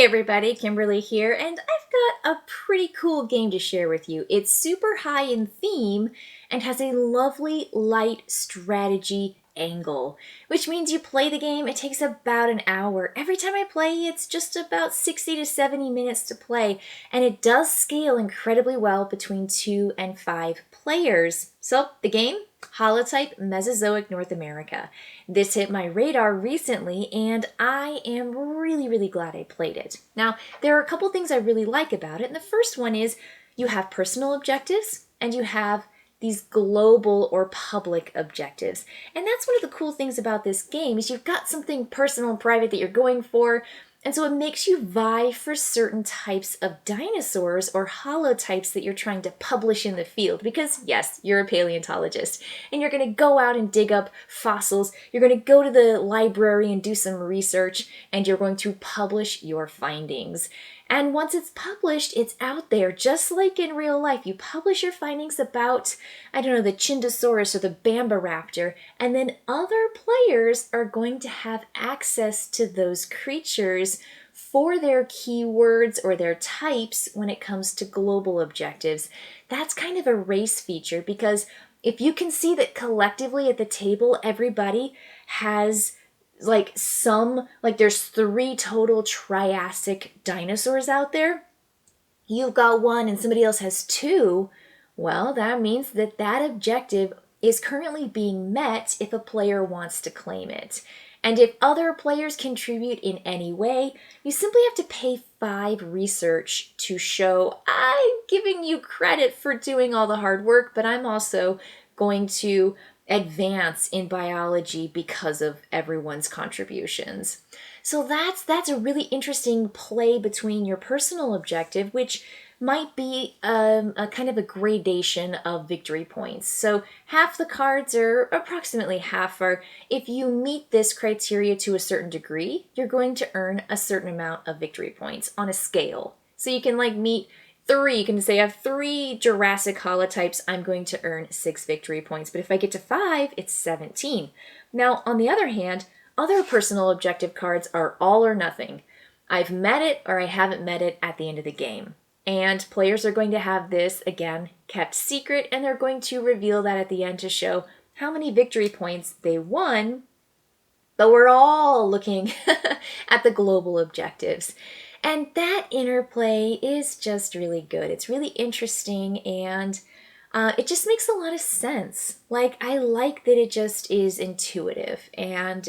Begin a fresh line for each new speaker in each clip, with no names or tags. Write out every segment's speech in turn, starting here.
Hey everybody, Kimberly here, and I've got a pretty cool game to share with you. It's super high in theme and has a lovely light strategy angle, which means you play the game, it takes about an hour. Every time I play, it's just about 60 to 70 minutes to play, and it does scale incredibly well between 2 and 5 players. So, the game? Holotype Mesozoic North America. This hit my radar recently, and I am really glad I played it. Now, there are a couple things I really like about it, and the first one is you have personal objectives and you have these global or public objectives. And that's one of the cool things about this game is you've got something personal and private that you're going for, and so it makes you vie for certain types of dinosaurs or holotypes that you're trying to publish in the field. Because yes, you're a paleontologist and you're going to go out and dig up fossils. You're going to go to the library and do some research, and you're going to publish your findings. And once it's published, it's out there, just like in real life. You publish your findings about, I don't know, the Chindosaurus or the Bambaraptor, and then other players are going to have access to those creatures for their keywords or their types when it comes to global objectives. That's kind of a race feature, because if you can see that collectively at the table, everybody has there's 3 total Triassic dinosaurs out there. You've got 1 and somebody else has 2. Well, that means that that objective is currently being met if a player wants to claim it. And if other players contribute in any way, you simply have to pay 5 research to show I'm giving you credit for doing all the hard work, but I'm also going to advance in biology because of everyone's contributions. So that's a really interesting play between your personal objective, which might be a kind of a gradation of victory points. So half the cards, or approximately half, are if you meet this criteria to a certain degree, you're going to earn a certain amount of victory points on a scale. So you can meet 3, you can say I have 3 Jurassic holotypes, I'm going to earn 6 victory points. But if I get to 5, it's 17. Now, on the other hand, other personal objective cards are all or nothing. I've met it or I haven't met it at the end of the game. And players are going to have this, again, kept secret, and they're going to reveal that at the end to show how many victory points they won. But we're all looking at the global objectives. And that interplay is just really good. It's really interesting, and it just makes a lot of sense. I like that it just is intuitive. And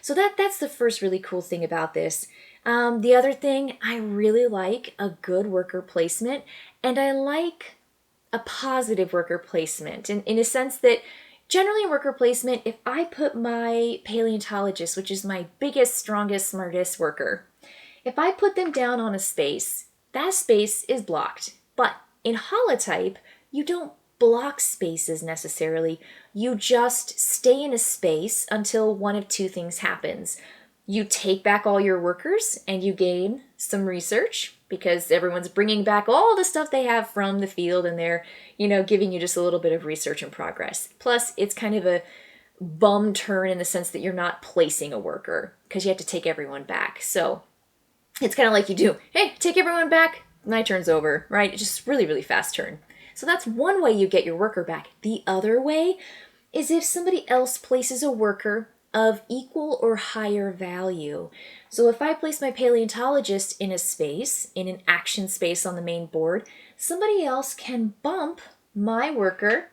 so that's the first really cool thing about this. The other thing, I really like a good worker placement, and I like a positive worker placement in a sense that generally in worker placement, if I put my paleontologist, which is my biggest, strongest, smartest worker, if I put them down on a space, that space is blocked. But in Holotype, you don't block spaces necessarily. You just stay in a space until one of 2 things happens. You take back all your workers and you gain some research, because everyone's bringing back all the stuff they have from the field, and they're, giving you just a little bit of research and progress. Plus, it's kind of a bum turn in the sense that you're not placing a worker because you have to take everyone back. So it's kind of like you do, hey, take everyone back, my turn's over, right? It's just really fast turn. So that's one way you get your worker back. The other way is if somebody else places a worker of equal or higher value. So if I place my paleontologist in a space, in an action space on the main board, somebody else can bump my worker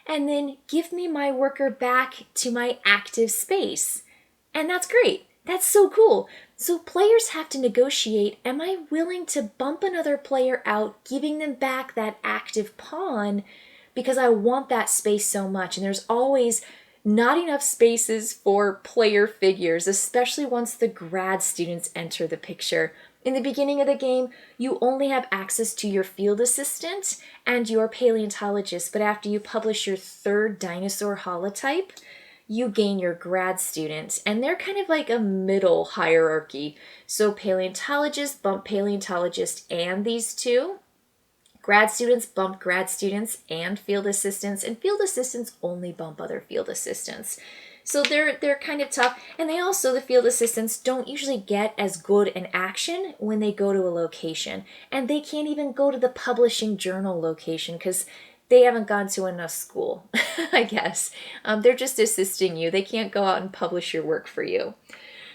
and then give me my worker back to my active space. And that's great. That's so cool. So players have to negotiate, am I willing to bump another player out, giving them back that active pawn because I want that space so much? And there's always not enough spaces for player figures, especially once the grad students enter the picture. In the beginning of the game, you only have access to your field assistant and your paleontologist, but after you publish your 3rd dinosaur holotype, you gain your grad students, and they're kind of like a middle hierarchy. So paleontologists bump paleontologist and these 2. Grad students bump grad students and field assistants, and field assistants only bump other field assistants. So they're kind of tough. And they also, the field assistants, don't usually get as good an action when they go to a location. And they can't even go to the publishing journal location because they haven't gone to enough school, I guess. They're just assisting you. They can't go out and publish your work for you.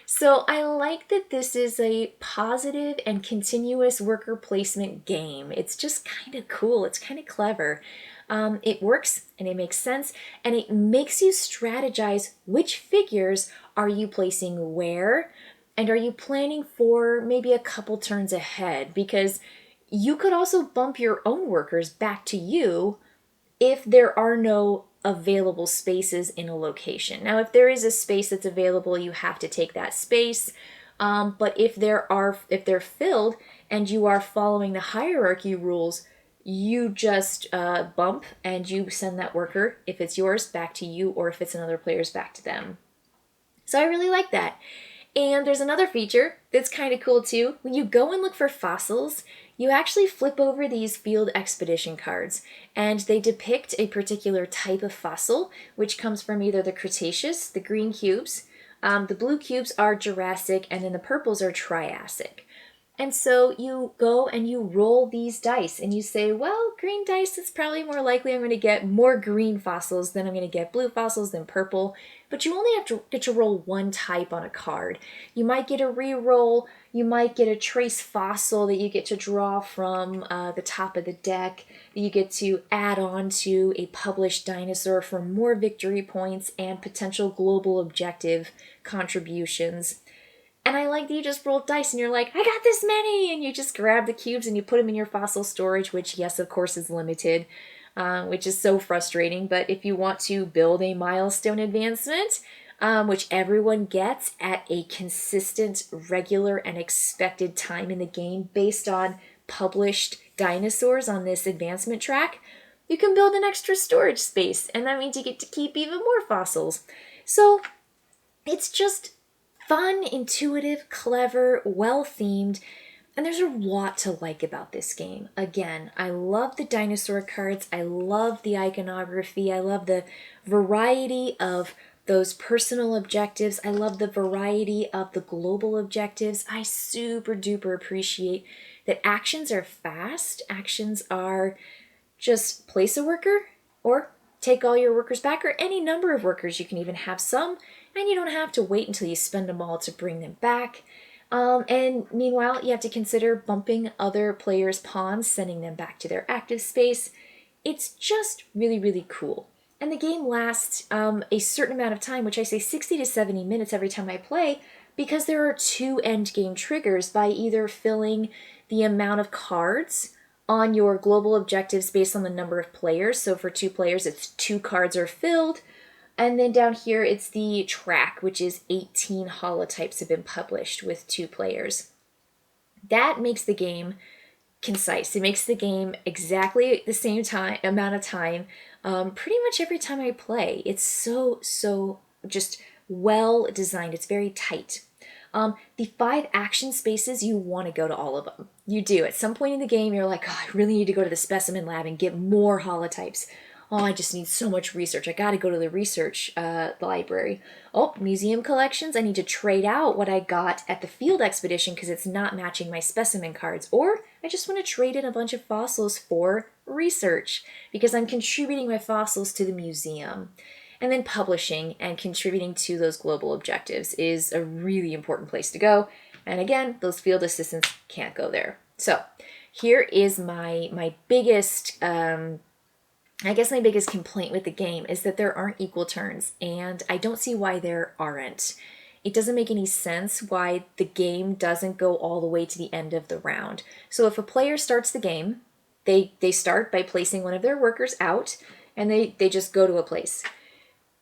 So I like that this is a positive and continuous worker placement game. It's just kind of cool. It's kind of clever. It works and it makes sense, and it makes you strategize which figures are you placing where, and are you planning for maybe a couple turns ahead, because you could also bump your own workers back to you if there are no available spaces in a location. Now, if there is a space that's available, you have to take that space. But if they're filled and you are following the hierarchy rules, you just bump and you send that worker, if it's yours, back to you, or if it's another player's, back to them. So I really like that. And there's another feature that's kind of cool too. When you go and look for fossils, you actually flip over these field expedition cards, and they depict a particular type of fossil, which comes from either the Cretaceous, the green cubes, the blue cubes are Jurassic, and then the purples are Triassic. And so you go and you roll these dice and you say, well, green dice, it's probably more likely I'm going to get more green fossils than I'm going to get blue fossils than purple. But you only have to get to roll one type on a card. You might get a re-roll. You might get a trace fossil that you get to draw from the top of the deck. You get to add on to a published dinosaur for more victory points and potential global objective contributions. And I like that you just roll dice and you're like, I got this many! And you just grab the cubes and you put them in your fossil storage, which, yes, of course, is limited, which is so frustrating. But if you want to build a milestone advancement, which everyone gets at a consistent, regular, and expected time in the game based on published dinosaurs on this advancement track, you can build an extra storage space. And that means you get to keep even more fossils. So it's just fun, intuitive, clever, well-themed, and there's a lot to like about this game. Again, I love the dinosaur cards, I love the iconography, I love the variety of those personal objectives, I love the variety of the global objectives. I super duper appreciate that actions are fast. Actions are just place a worker, or take all your workers back, or any number of workers. You can even have some, and you don't have to wait until you spend them all to bring them back. And meanwhile, you have to consider bumping other players' pawns, sending them back to their active space. It's just really, really cool. And the game lasts a certain amount of time, which I say 60 to 70 minutes every time I play, because there are 2 end game triggers by either filling the amount of cards on your global objectives based on the number of players. So for 2 players, it's 2 cards are filled. And then down here, it's the track, which is 18 holotypes have been published with 2 players. That makes the game concise. It makes the game exactly the same amount of time pretty much every time I play. It's so just well designed. It's very tight. The 5 action spaces, you want to go to all of them. You do. At some point in the game, you're like, oh, I really need to go to the specimen lab and get more holotypes. Oh, I just need so much research. I got to go to the research library. Oh, museum collections. I need to trade out what I got at the field expedition because it's not matching my specimen cards. Or I just want to trade in a bunch of fossils for research because I'm contributing my fossils to the museum. And then publishing and contributing to those global objectives is a really important place to go. And again, those field assistants can't go there. So here is my biggest... I guess my biggest complaint with the game is that there aren't equal turns, and I don't see why there aren't. It doesn't make any sense why the game doesn't go all the way to the end of the round. So if a player starts the game, they start by placing one of their workers out, and they just go to a place.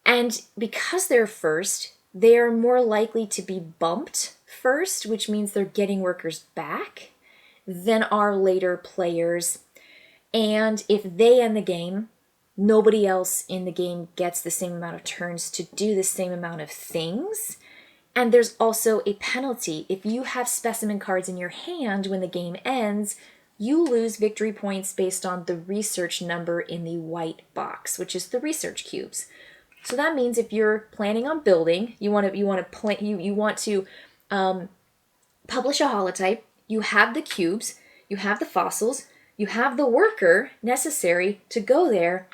And because they're first, they are more likely to be bumped first, which means they're getting workers back, than are later players. And if they end the game, nobody else in the game gets the same amount of turns to do the same amount of things. And there's also a penalty. If you have specimen cards in your hand when the game ends, you lose victory points based on the research number in the white box, which is the research cubes. So that means if you're planning on building, you want to publish a holotype, you have the cubes, you have the fossils, you have the worker necessary to go there,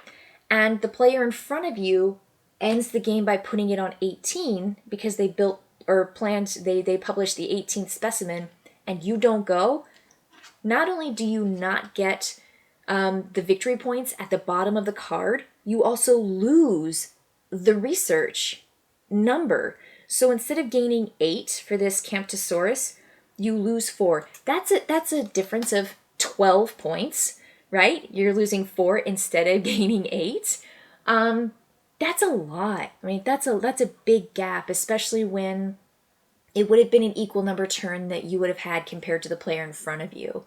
and the player in front of you ends the game by putting it on 18 because they built or planned, they published the 18th specimen, and you don't go. Not only do you not get the victory points at the bottom of the card, you also lose the research number. So instead of gaining 8 for this Camptosaurus, you lose 4. That's a difference of 12 points, right? You're losing 4 instead of gaining 8. That's a lot. I mean, that's a big gap, especially when it would have been an equal number turn that you would have had compared to the player in front of you.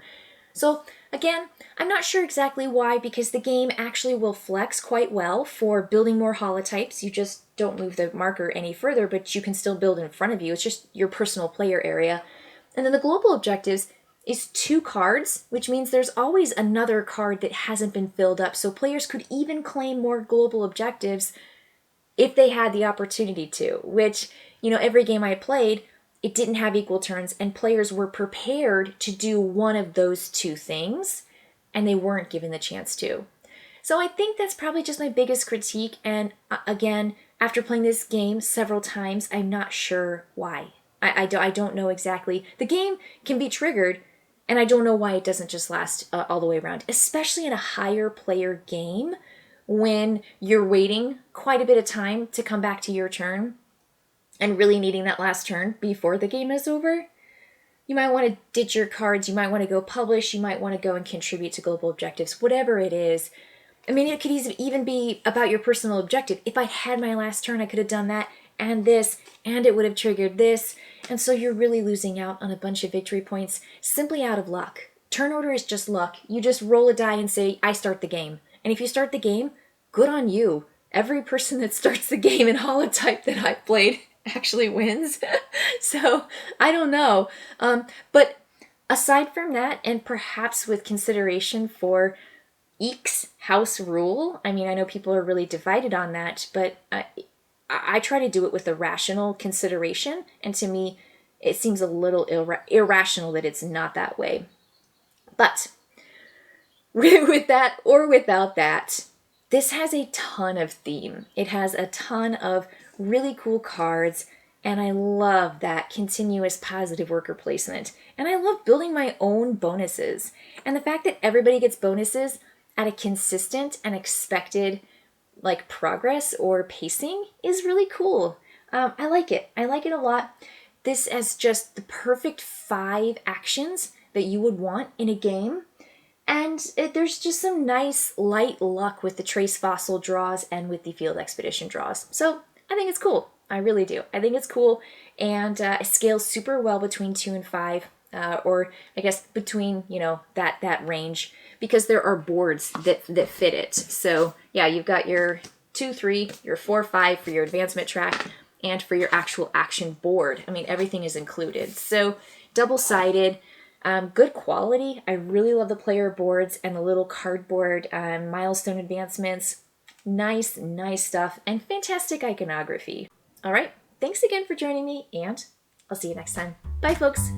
So again, I'm not sure exactly why, because the game actually will flex quite well for building more holotypes. You just don't move the marker any further, but you can still build in front of you. It's just your personal player area. And then the global objectives is 2 cards, which means there's always another card that hasn't been filled up. So players could even claim more global objectives if they had the opportunity to, which, every game I played, it didn't have equal turns, and players were prepared to do one of those 2 things, and they weren't given the chance to. So I think that's probably just my biggest critique, and again, after playing this game several times, I'm not sure why. I don't know exactly. The game can be triggered, and I don't know why it doesn't just last all the way around, especially in a higher player game when you're waiting quite a bit of time to come back to your turn and really needing that last turn before the game is over. You might want to ditch your cards, you might want to go publish, you might want to go and contribute to global objectives, whatever it is. I mean, it could even be about your personal objective. If I had my last turn, I could have done that and this, and it would have triggered this. And so you're really losing out on a bunch of victory points simply out of luck. Turn order is just luck. You just roll a die and say, I start the game. And if you start the game, good on you. Every person that starts the game in Holotype that I've played actually wins. So I don't know. But aside from that, and perhaps with consideration for Eek's house rule, I mean, I know people are really divided on that, but I try to do it with a rational consideration. And to me, it seems a little irrational that it's not that way. But with that or without that, this has a ton of theme. It has a ton of really cool cards, and I love that continuous positive worker placement. And I love building my own bonuses. And the fact that everybody gets bonuses at a consistent and expected progress or pacing is really cool. I like it. I like it a lot. This is just the perfect 5 actions that you would want in a game. And there's just some nice light luck with the trace fossil draws and with the field expedition draws. So I think it's cool. I really do. I think it's cool. And it scales super well between 2 and 5. Or I guess between, that range. Because there are boards that fit it. So yeah, you've got your 2, 3, your 4, 5 for your advancement track. And for your actual action board. I mean, everything is included. So double-sided. Good quality. I really love the player boards and the little cardboard milestone advancements. Nice stuff and fantastic iconography. All right, thanks again for joining me, and I'll see you next time. Bye, folks.